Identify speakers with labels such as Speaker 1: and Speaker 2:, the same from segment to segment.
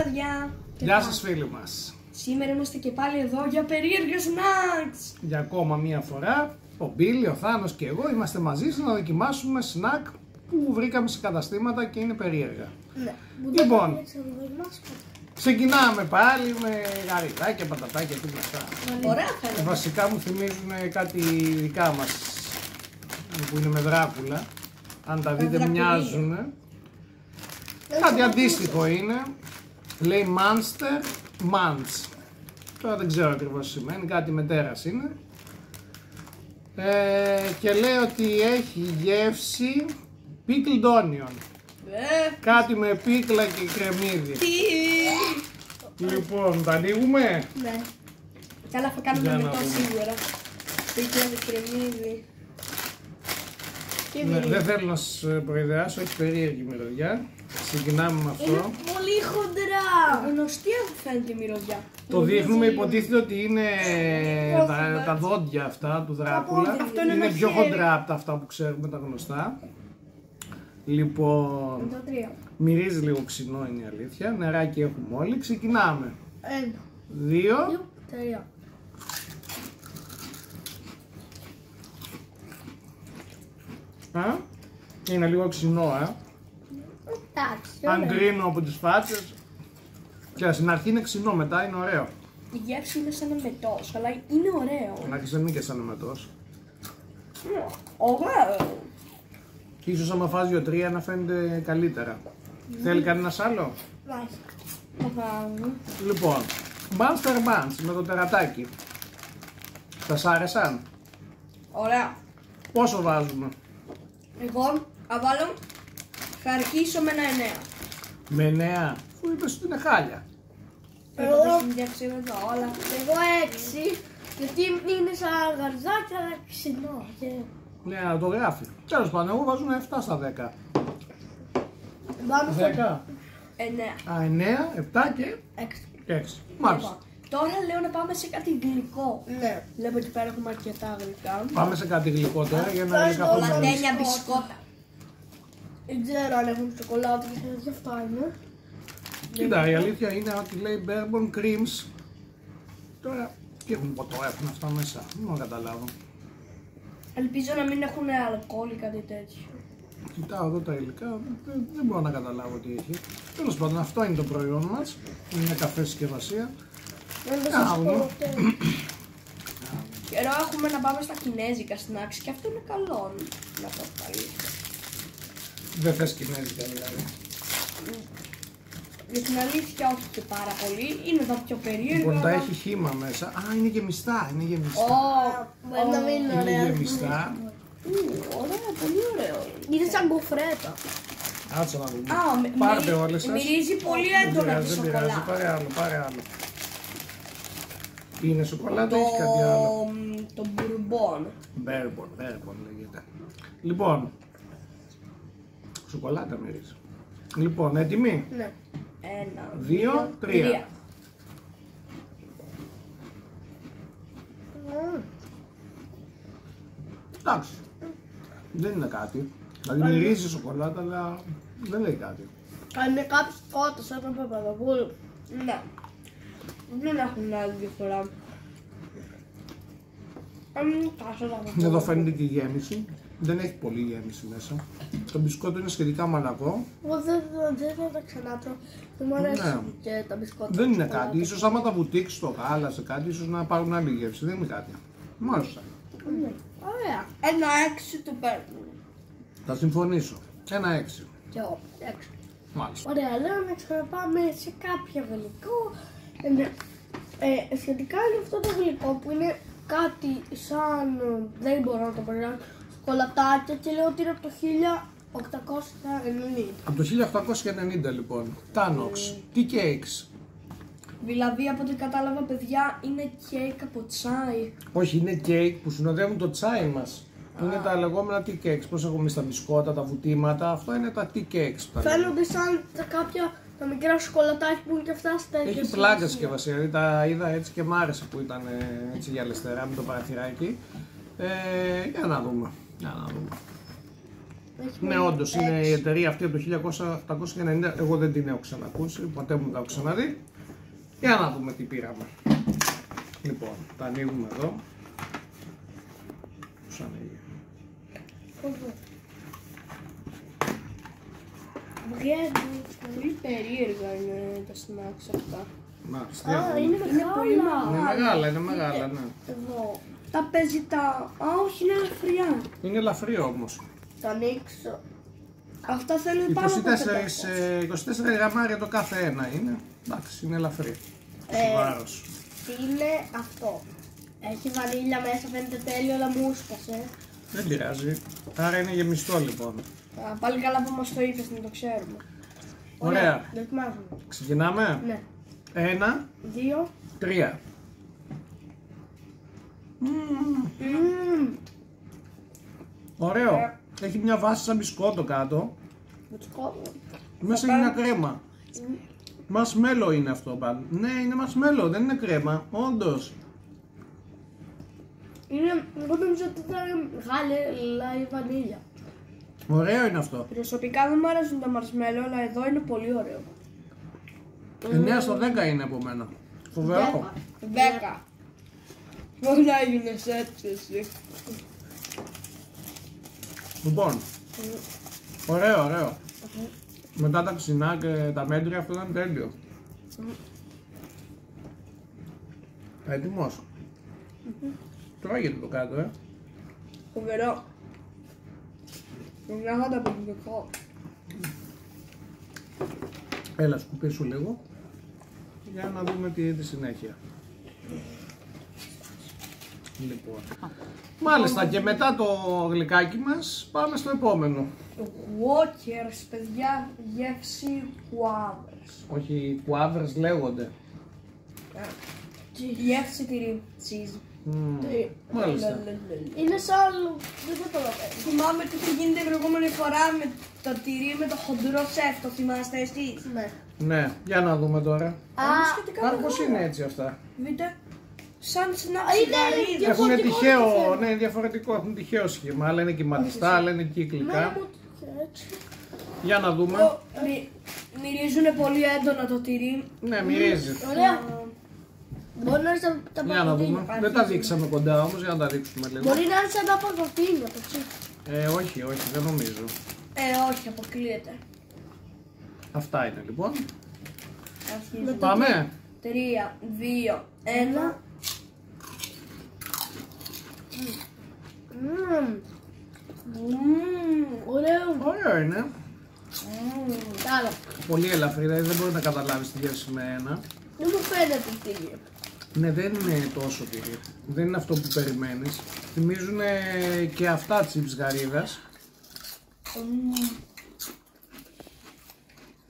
Speaker 1: παιδιά.
Speaker 2: Γεια σας φίλοι μας.
Speaker 1: Σήμερα είμαστε και πάλι εδώ για περίεργα snacks.
Speaker 2: Για ακόμα μία φορά, ο Μπίλι, ο Θάνος και εγώ είμαστε μαζί σας να δοκιμάσουμε snack που βρήκαμε σε καταστήματα και είναι περίεργα.
Speaker 3: Ναι.
Speaker 2: Λοιπόν, ξεκινάμε πάλι με γαριδάκια, πατατάκια και αυτά.
Speaker 1: Ωραία φαίνεται.
Speaker 2: Βασικά μου θυμίζουν κάτι δικά μας που είναι με δράκουλα. Αν τα δείτε μοιάζουν. Κάτι αντίστοιχο είναι. Λέει Monster Munch. Τώρα δεν ξέρω ακριβώς τι σημαίνει, κάτι με τέρας είναι. Και λέει ότι έχει γεύση pickled onion. Κάτι με πίκλα και κρεμμύδι. Λοιπόν, τα ανοίγουμε.
Speaker 1: Ναι. Καλά θα κάνουμε
Speaker 2: Για να
Speaker 1: μετά
Speaker 2: δούμε.
Speaker 1: σίγουρα. Πίκλα και κρεμμύδι.
Speaker 2: Ναι, δεν θέλω να σας προειδεάσω, έχει περίεργη μυρωδιά. Ξεκινάμε με αυτό.
Speaker 3: Πολύ χοντρά.
Speaker 1: Γνωστή μου φαίνεται η μυρωδιά.
Speaker 2: Το δείχνουμε, υποτίθεται ότι είναι τα δόντια αυτά του Δράκουλα.
Speaker 1: Αυτό είναι
Speaker 2: Είναι
Speaker 1: ένα
Speaker 2: πιο
Speaker 1: χέρι.
Speaker 2: χοντρά από τα αυτά που ξέρουμε, τα γνωστά. Λοιπόν,
Speaker 1: Το 3.
Speaker 2: μυρίζει λίγο ξινό είναι η αλήθεια. Νεράκι έχουμε όλοι. Ξεκινάμε.
Speaker 3: 1,
Speaker 2: 2.
Speaker 3: 2, 3.
Speaker 2: Είναι λίγο ξινό,
Speaker 3: Εντάξει.
Speaker 2: Αν
Speaker 3: ωραία.
Speaker 2: κρίνω από τις φάτσες. Και στην αρχή είναι ξινό, μετά είναι ωραίο.
Speaker 1: Η γεύση είναι σαν εμετός, αλλά είναι ωραίο.
Speaker 2: Στην αρχή δεν είναι και σαν εμετός.
Speaker 1: Ωραίο.
Speaker 2: Ίσως άμα φας 2-3 να φαίνεται καλύτερα. Θέλει κανένας άλλο?
Speaker 3: Βάζει.
Speaker 2: Λοιπόν, Monster Munch με το τερατάκι. Σας άρεσαν?
Speaker 1: Ωραία.
Speaker 2: Πόσο βάζουμε?
Speaker 1: Εγώ θα βάλω, θα αρχίσω με ένα 9.
Speaker 2: Με 9. Σου είπες ότι είναι χάλια.
Speaker 1: Εγώ στην διάξη εδώ όλα.
Speaker 3: Εγώ 6. Γιατί είναι σαν γαρδάκι, αλλά ξινό.
Speaker 2: Ναι, να το γράφει. Τέλος πάντων, εγώ βάζω ένα 7 στα 10.
Speaker 3: Πάμε στο
Speaker 2: 10.
Speaker 1: 9.
Speaker 2: Α, 9, 7 και
Speaker 3: 6.
Speaker 2: 6. Μάλιστα.
Speaker 1: Λοιπόν, τώρα λέω να πάμε σε κάτι γλυκό.
Speaker 3: Ναι.
Speaker 1: Βλέπω ότι πέρα έχουμε αρκετά γλυκά.
Speaker 2: Πάμε σε κάτι γλυκό τώρα για να
Speaker 3: Αυτό
Speaker 2: είναι
Speaker 3: είναι το
Speaker 2: καθόλου.
Speaker 1: Μαντένια μπισκότα.
Speaker 3: Δεν ξέρω αν έχουν σοκολάτα και τέτοια αυτά είναι.
Speaker 2: Κοίτα, η αλήθεια είναι ότι λέει bourbon creams. Τώρα, τι έχουν ποτό, έχουν αυτά μέσα. Δεν μπορώ να καταλάβω.
Speaker 1: Ελπίζω να μην έχουν αλκοόλ ή κάτι τέτοιο.
Speaker 2: Κοιτάω εδώ τα υλικά, δεν μπορώ να καταλάβω τι έχει. Τέλος πάντων, αυτό είναι το προϊόν μας. Είναι καφέ συσκευασία.
Speaker 3: Δεν το
Speaker 2: Κάπου.
Speaker 3: σας πω ποτέ.
Speaker 1: Καιρό έχουμε να πάμε στα κινέζικα snacks και αυτό είναι καλό. Να πω τα αλήθεια.
Speaker 2: Δεν θες κινέζικα δηλαδή.
Speaker 1: Για την αλήθεια όχι και πάρα πολύ. Είναι τα πιο περίεργα.
Speaker 2: Λοιπόν, τα
Speaker 1: αλλά-
Speaker 2: έχει χύμα μέσα. Α, είναι γεμιστά, είναι γεμιστά.
Speaker 3: Μπορεί να μην είναι
Speaker 2: Είναι
Speaker 3: ωραία.
Speaker 2: γεμιστά.
Speaker 1: Ωραία, πολύ ωραίο.
Speaker 3: Είναι σαν κουφρέτα.
Speaker 2: Άτσα να δούμε.
Speaker 1: Πάρτε
Speaker 2: Πάρτε όλες σας.
Speaker 1: Μυρίζει πολύ
Speaker 2: Δεν
Speaker 1: έντονα τη
Speaker 2: πειράζει, δεν πειράζει.
Speaker 1: σοκολάτα.
Speaker 2: Πάρε άλλο, πάρε άλλο. Είναι σοκολάτα ή έχει κάτι άλλο?
Speaker 1: Το μπουρμπόν.
Speaker 2: Bourbon λέγεται. Λοιπόν, σοκολάτα μυρίζει. Λοιπόν, έτοιμοι?
Speaker 3: Ναι.
Speaker 1: 1,
Speaker 2: 2, 3. Εντάξει. Δεν είναι κάτι. Δηλαδή μυρίζει σοκολάτα, αλλά δεν λέει κάτι.
Speaker 3: Είναι κάποιος κότος σαν τον Παπαδοπούλου.
Speaker 1: Ναι. Δεν έχουν άλλη διαφορά.
Speaker 2: Εδώ φαίνεται και η γέμιση. Δεν έχει πολύ γέμιση μέσα. Το μπισκότο είναι σχετικά μαλακό.
Speaker 3: Εγώ δεν θα τα ξανάτρω. Δεν μου αρέσουν
Speaker 2: Ναι.
Speaker 3: και τα μπισκότα.
Speaker 2: Δεν είναι
Speaker 3: σοκολάτα.
Speaker 2: κάτι. Ίσως άμα τα βουτήξει το γάλα σε κάτι, ίσως να πάρουν άλλη γεύση. Δεν είναι κάτι. Μάλιστα.
Speaker 3: Ναι. Ωραία.
Speaker 1: 1-6 του παίρνουν.
Speaker 2: Θα συμφωνήσω. 1-6.
Speaker 3: Και εγώ. Έξω.
Speaker 2: Μάλιστα.
Speaker 3: Ωραία, λέω να ξαναπάμε σε κάποιο γλυκό. Σχετικά είναι αυτό το γλυκό που είναι κάτι σαν. Δεν μπορώ να το περιγράψω. Σκολατάκια και λέω ότι είναι από το 1890.
Speaker 2: Από το 1890 λοιπόν. Tanox. Τι cakes?
Speaker 1: Δηλαδή από ό,τι κατάλαβα παιδιά είναι κέικ από τσάι.
Speaker 2: Όχι, είναι cake που συνοδεύουν το τσάι μας. Είναι τα λεγόμενα tea cakes. Πώς έχουμε εμείς τα μπισκότα, τα βουτήματα. Αυτό είναι τα tea cakes. που τα λέμε.
Speaker 3: Φαίνονται σαν κάποια τα μικρά σοκολατάκια που είναι και αυτά στα τέτοια.
Speaker 2: Έχει πλάκα συσκευασία. Δηλαδή τα είδα έτσι και μ' άρεσε που ήταν έτσι γυαλιστερά με το παραθυράκι. Για να δούμε. Για να δούμε. Ναι, όντως είναι η εταιρεία αυτή από το 1890. Εγώ δεν την έχω ξανακούσει, ποτέ μου δεν τα έχω ξαναδεί. Για να δούμε τι πήραμε. Λοιπόν, τα ανοίγουμε εδώ. Πώς ανοίγει?
Speaker 3: Βγαίνει.
Speaker 1: Πολύ περίεργα είναι τα snacks αυτά.
Speaker 2: Μάλιστα.
Speaker 3: Α, είναι
Speaker 1: πολύ
Speaker 3: μεγάλα.
Speaker 2: Είναι μεγάλα, ναι.
Speaker 3: Εδώ.
Speaker 1: Τα παίζει τα... Α, όχι, είναι ελαφριά.
Speaker 2: Είναι ελαφρύ όμως.
Speaker 3: Θα ανοίξω.
Speaker 1: Αυτά θέλουν πάνω από
Speaker 2: 24 γραμμάρια το κάθε ένα είναι. Εντάξει, είναι ελαφρύ. Σε βάρος.
Speaker 3: Τι είναι αυτό? Έχει βανίλια μέσα, φαίνεται τέλειο, αλλά μου σκασε.
Speaker 2: Δεν πειράζει. Άρα είναι γεμιστό λοιπόν.
Speaker 1: Α, πάλι καλά που μας το είπες, να το ξέρουμε.
Speaker 2: Ωραία.
Speaker 3: Δοκιμάζουμε.
Speaker 2: Ξεκινάμε.
Speaker 3: Ναι.
Speaker 2: 1,
Speaker 3: 2.
Speaker 2: 3. Ωραίο. Έχει μια βάση σαν μπισκότο κάτω. Μέσα είναι μια κρέμα. Μασμέλο είναι αυτό πάντα. Ναι, είναι μασμέλο, δεν είναι κρέμα. Όντως.
Speaker 3: Είναι, εγώ νομίζω ότι θα είναι γάλα ή βανίλια.
Speaker 2: Ωραίο είναι αυτό.
Speaker 1: Προσωπικά δεν μου αρέσουν τα μαρσμέλο, αλλά εδώ είναι πολύ ωραίο.
Speaker 2: 9 στο 10 είναι από μένα. Φοβερό.
Speaker 1: 10. Πώς να έγινες έτσι εσύ?
Speaker 2: Λοιπόν. Ωραίο, ωραίο. Μετά τα ξινά και τα μέτρια αυτό ήταν τέλειο. Έτοιμος. Τρώγεται το κάτω,
Speaker 1: Φοβερό. Μια χάντα παιχνιδικό.
Speaker 2: Έλα, σκουπίσου λίγο. Για να δούμε τι είναι τη συνέχεια. Λοιπόν. Μάλιστα, και μετά το γλυκάκι μας πάμε στο επόμενο.
Speaker 1: Walkers, παιδιά, γεύση κουάβερς.
Speaker 2: Όχι, κουάβερς λέγονται.
Speaker 1: Γεύση τυρί, cheese.
Speaker 2: Μάλιστα.
Speaker 3: Είναι σαν. Δεν το καταλαβαίνω.
Speaker 1: Θυμάμαι τι θα γίνει την προηγούμενη φορά με το τυρί με το χοντρό σεφ, το θυμάστε εσείς?
Speaker 3: Ναι.
Speaker 2: Ναι, για να δούμε τώρα.
Speaker 3: Α,
Speaker 2: Πώς είναι έτσι αυτά.
Speaker 1: Δείτε, σαν σνακ
Speaker 3: είναι
Speaker 1: σιγαρίδα.
Speaker 2: Έχουν
Speaker 3: διαφορετικό
Speaker 2: τυχαίο,
Speaker 3: το θέμα.
Speaker 2: ναι, διαφορετικό, έχουν τυχαίο σχήμα. Άλλα είναι κυματιστά, άλλα είναι κύκλικα.
Speaker 3: έτσι.
Speaker 2: Για να δούμε.
Speaker 1: Μυρίζουν πολύ έντονα το τυρί.
Speaker 2: Ναι, μυρίζει.
Speaker 3: Ωραία. Μπορεί να είναι σαν τα
Speaker 2: Για να δούμε.
Speaker 3: παγωτίνια.
Speaker 2: Δεν τα δείξαμε κοντά όμως, για να τα δείξουμε λίγο.
Speaker 3: Μπορεί να είναι σαν τα παγωτίνια, το τσίπ.
Speaker 2: Όχι, όχι, δεν νομίζω.
Speaker 1: Όχι, αποκλείεται.
Speaker 2: Αυτά είναι λοιπόν.
Speaker 1: Αρχίζει.
Speaker 2: Πάμε.
Speaker 1: 3, 2, 1.
Speaker 3: Ωραίο.
Speaker 2: Ωραίο είναι.
Speaker 3: Άλλο.
Speaker 2: Πολύ ελαφρύ, δηλαδή δεν μπορεί να καταλάβεις τη γεύση με ένα.
Speaker 3: Δεν μου φαίνεται τίγη.
Speaker 2: Ναι, δεν είναι τόσο τυρί. Δεν είναι αυτό που περιμένεις. Θυμίζουν και αυτά τσιπς γαρίδας.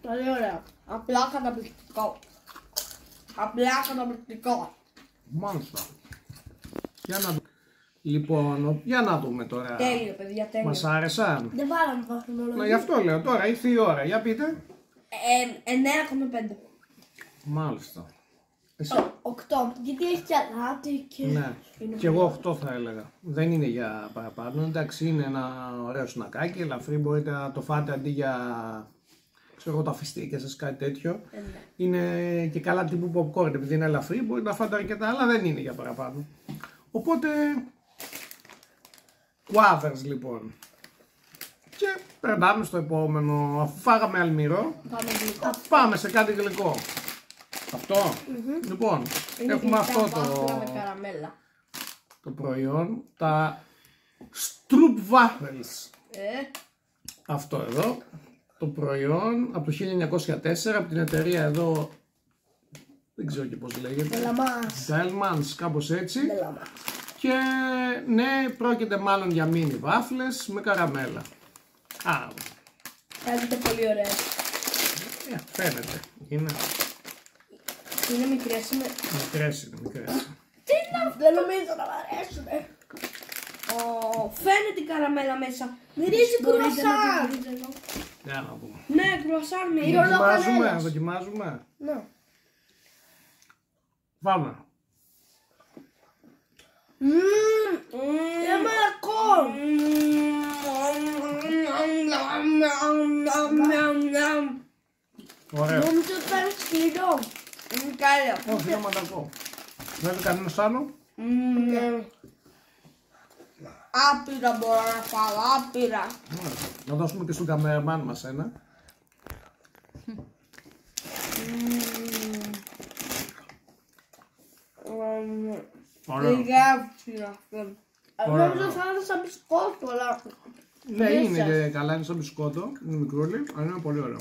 Speaker 3: Πολύ ωραία.
Speaker 1: Απλά καταπληκτικό. Απλά καταπληκτικό.
Speaker 2: Μάλιστα. Για να... Λοιπόν, για να δούμε τώρα.
Speaker 1: Τέλειο, παιδιά, τέλειο.
Speaker 2: Μας άρεσαν.
Speaker 3: Δεν βάλαμε βαθμολογία.
Speaker 2: Γι' αυτό λέω τώρα, ήρθε η ώρα. Για πείτε.
Speaker 1: 9,5.
Speaker 2: Μάλιστα. Εσύ.
Speaker 3: 8. Γιατί έχει και αλάτι και.
Speaker 2: Ναι. Και εγώ 8 θα έλεγα. Δεν είναι για παραπάνω. Εντάξει, είναι ένα ωραίο σνακάκι. Ελαφρύ, μπορείτε να το φάτε αντί για. Ξέρω εγώ, τα φιστίκια σας, κάτι τέτοιο. Είναι και καλά τύπου popcorn. Επειδή είναι ελαφρύ, μπορείτε να φάτε αρκετά, αλλά δεν είναι για παραπάνω. Οπότε. Wafers λοιπόν. Και περνάμε στο επόμενο. Αφού φάγαμε αλμυρό, πάμε σε κάτι γλυκό. Αυτό. Λοιπόν, έχουμε αυτό
Speaker 1: με καραμέλα.
Speaker 2: το προϊόν. Τα Stroop Waffles. Αυτό εδώ. Το προϊόν από το 1904 από την εταιρεία εδώ. Δεν ξέρω και πώς λέγεται. Delmans, κάπως έτσι. Και ναι, πρόκειται μάλλον για μίνι βάφλες με καραμέλα.
Speaker 1: Φαίνεται πολύ ωραία.
Speaker 2: Φαίνεται. Είναι
Speaker 1: Είναι μικρές, είναι...
Speaker 2: μικρές, είναι μικρές.
Speaker 3: Τι είναι αυτό, δεν νομίζω να μ' αρέσουνε.
Speaker 1: Φαίνεται η καραμέλα μέσα.
Speaker 3: Μυρίζει
Speaker 1: Μπορείτε να
Speaker 3: κρουασάν.
Speaker 1: τη δείτε εδώ.
Speaker 2: Για να δούμε.
Speaker 1: Ναι, κρουασάν με
Speaker 2: Δοκιμάζουμε, δοκιμάζουμε.
Speaker 3: Ναι.
Speaker 2: Πάμε.
Speaker 3: Και μαλακό.
Speaker 2: Ωραίο.
Speaker 3: Νομίζω ότι θα είναι σκληρό.
Speaker 1: Είναι καλό.
Speaker 2: Όχι, είναι μαλακό. Θέλει κανένας άλλο?
Speaker 1: Άπειρα μπορώ να φάω, άπειρα.
Speaker 2: Να δώσουμε και στον καμεραμάν μας ένα. Ωραίο.
Speaker 1: Γεύση αυτό.
Speaker 2: Ωραία.
Speaker 3: Νομίζω θα είναι σαν μπισκότο, αλλά...
Speaker 2: Ναι, είναι και καλά, είναι σαν μπισκότο, είναι μικρούλι, αλλά είναι πολύ ωραίο.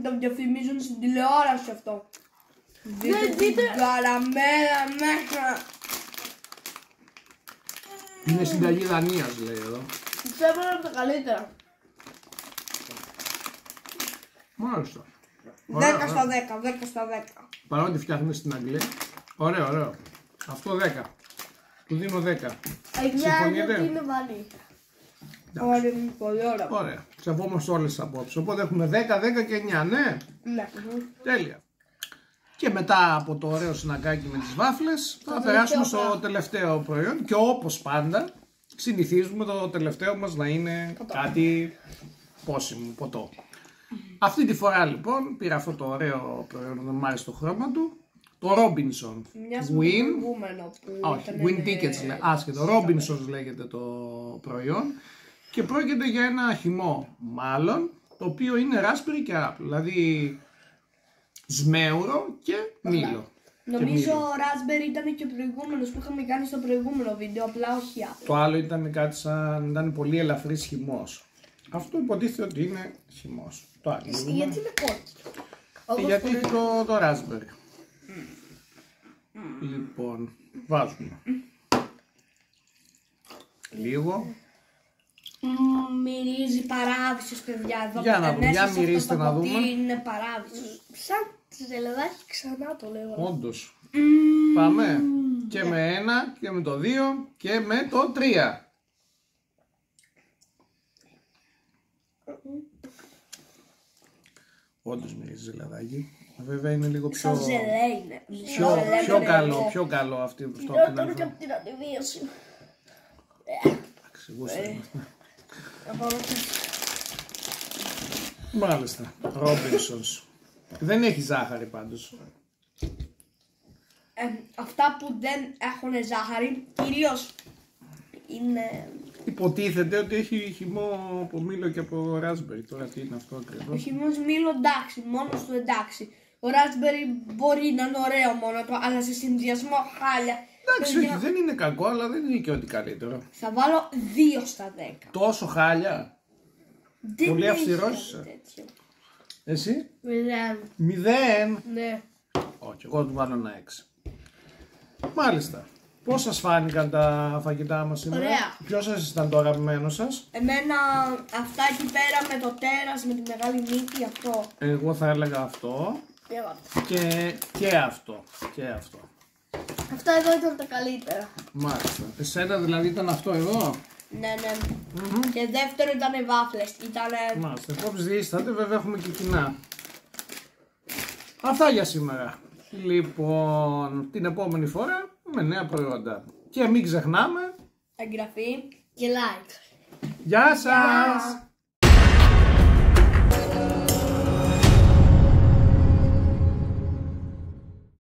Speaker 1: Το διαφημίζουν στην τηλεόραση αυτό. Δείτε την
Speaker 3: δείτε.
Speaker 1: καραμέλα μέσα.
Speaker 2: Είναι συνταγή Δανίας, λέει εδώ.
Speaker 3: Πιστεύω είναι από τα καλύτερα.
Speaker 2: Μάλιστα.
Speaker 1: 10 στα 10, 10 στα 10.
Speaker 2: Παρότι φτιάχνει στην Αγγλία. Ωραίο, ωραίο. Αυτό 10. Του δίνω 10.
Speaker 3: Για
Speaker 2: Συμφωνείτε?
Speaker 3: γιατί είναι βαρύ.
Speaker 1: Ωραία, είναι πολύ ωραία.
Speaker 2: Ωραία. Σεβόμαστε όλες τις απόψεις. Οπότε έχουμε 10, 10 και 9, ναι.
Speaker 1: Ναι.
Speaker 2: Τέλεια. Και μετά από το ωραίο σνακάκι με τις βάφλες θα
Speaker 3: τελευταίο
Speaker 2: περάσουμε στο
Speaker 3: πράγμα.
Speaker 2: τελευταίο προϊόν. Και όπως πάντα συνηθίζουμε το τελευταίο μας να είναι κάτι πόσιμο, ποτό. Αυτή τη φορά λοιπόν πήρα αυτό το ωραίο προϊόν, μου άρεσε το χρώμα του. Το Robinson
Speaker 1: Μοιάζει με το
Speaker 2: Win.
Speaker 1: προηγούμενο που
Speaker 2: Όχι,
Speaker 1: ήταν
Speaker 2: Win
Speaker 1: με-
Speaker 2: Tickets λέει. Άσχετο. Robinsons λέγεται το προϊόν. Και πρόκειται για ένα χυμό μάλλον, το οποίο είναι raspberry και apple. Δηλαδή σμέουρο και μήλο.
Speaker 1: Νομίζω ο Raspberry ήταν και ο προηγούμενος που είχαμε κάνει στο προηγούμενο βίντεο, απλά όχι Apple.
Speaker 2: Το άλλο ήταν κάτι σαν, ήταν πολύ ελαφρύς χυμός. Αυτό υποτίθεται ότι είναι χυμός. Το άλλο.
Speaker 3: Γιατί είναι κόκκινο.
Speaker 2: Γιατί έχει το raspberry. Λοιπόν, βάζουμε λίγο.
Speaker 1: Μυρίζει παράδεισος, παιδιά. Εδώ
Speaker 2: Για να δούμε,
Speaker 1: μέσα
Speaker 2: για
Speaker 1: σε αυτό
Speaker 2: μυρίστε
Speaker 1: το
Speaker 2: να
Speaker 1: ποτήρι
Speaker 2: δούμε.
Speaker 1: είναι παράδεισος.
Speaker 3: Σαν ζελεδάκι ξανά το λέω.
Speaker 2: Όντως. Πάμε. Και με 1 και με το 2 και με το 3. Όντως μυρίζει ζελαδάκι. Βέβαια είναι λίγο πιο,
Speaker 1: Σαν ζελέ είναι.
Speaker 2: πιο καλό αυτή που στο
Speaker 3: Χειρότερο και από την αντιβίωση.
Speaker 2: Μάλιστα. Robinsons. Δεν έχει ζάχαρη πάντως.
Speaker 1: Αυτά που δεν έχουν ζάχαρη, κυρίως είναι...
Speaker 2: Υποτίθεται ότι έχει χυμό από μήλο και από raspberry. Τώρα τι είναι αυτό
Speaker 1: Ο
Speaker 2: ακριβώς.
Speaker 1: χυμός μήλο εντάξει, μόνος του εντάξει. Ο Raspberry μπορεί να είναι ωραίο μόνο του, αλλά σε συνδυασμό χάλια.
Speaker 2: Εντάξει, όχι, δεν είναι κακό, αλλά δεν είναι και ό,τι καλύτερο.
Speaker 1: Θα βάλω 2 στα 10.
Speaker 2: Τόσο χάλια.
Speaker 1: Δεν
Speaker 2: Πολύ
Speaker 1: έχει
Speaker 2: αυστηρός
Speaker 1: κάτι
Speaker 2: είσαι.
Speaker 1: τέτοιο.
Speaker 2: Εσύ?
Speaker 3: 0.
Speaker 2: 0.
Speaker 3: Ναι.
Speaker 2: Όχι, εγώ του βάλω ένα 6. Μάλιστα. Πώς σας φάνηκαν τα φαγητά μας σήμερα?
Speaker 3: Ωραία.
Speaker 2: Ποιος σας ήταν το αγαπημένο σας?
Speaker 1: Εμένα αυτά εκεί πέρα με το τέρας, με τη μεγάλη μύτη, αυτό.
Speaker 2: Εγώ θα έλεγα αυτό και αυτό. Και αυτό.
Speaker 3: Αυτά εδώ ήταν τα καλύτερα.
Speaker 2: Μάλιστα. Εσένα δηλαδή ήταν αυτό εδώ?
Speaker 1: Ναι, ναι. Και δεύτερο ήταν οι βάφλες. Ήτανε...
Speaker 2: Μάλιστα. Όποιος διείσταται βέβαια έχουμε και κοινά. Αυτά για σήμερα. Λοιπόν, την επόμενη φορά με νέα προϊόντα. Και μην ξεχνάμε.
Speaker 1: εγγραφή.
Speaker 3: Και like.
Speaker 2: Γεια σας!